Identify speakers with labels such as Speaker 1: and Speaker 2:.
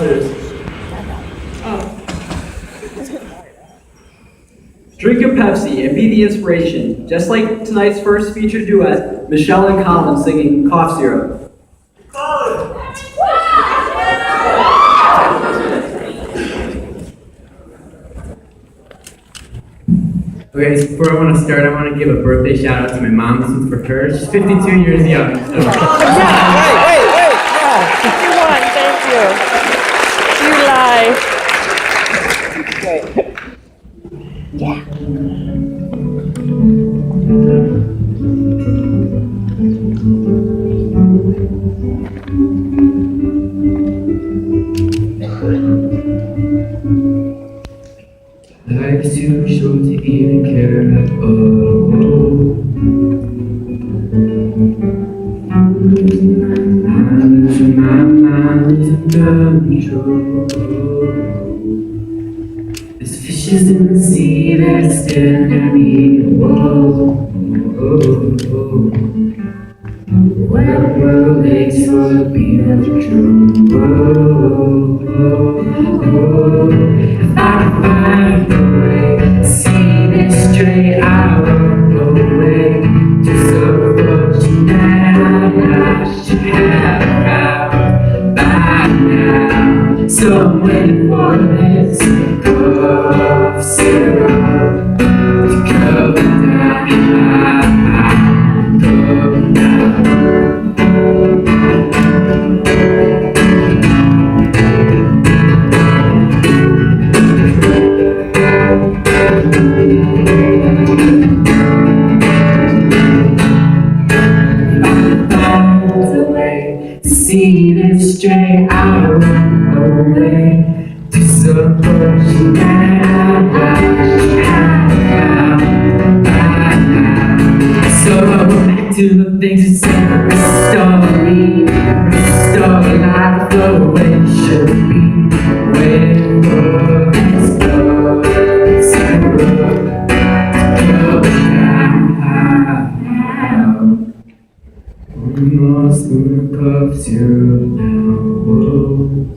Speaker 1: sponsors.
Speaker 2: Oh.
Speaker 1: Drink a Pepsi and be the inspiration. Just like tonight's first featured duet, Michelle and Colin singing Cough Syrup.
Speaker 3: Okay, so before I want to start, I want to give a birthday shout out to my mom. This one's for her. She's 52 years young. So.
Speaker 4: Wait. You won, thank you. You lie.
Speaker 3: Life's too short to even care at all. Losing my mind, losing control. There's fishes in the sea that stare at me. Whoa. Well, world aches for the beat of the drum. If I find a way to see this straight, I won't go away to some fortune that I should have found by now. So I'm waiting for this cough syrup to come down. See this straight out away to some portion that I should have by now. So back to the things you said, restore life the way it should be. Waiting for this cough syrup to go down. One more spoon of cough syrup now. Whoa.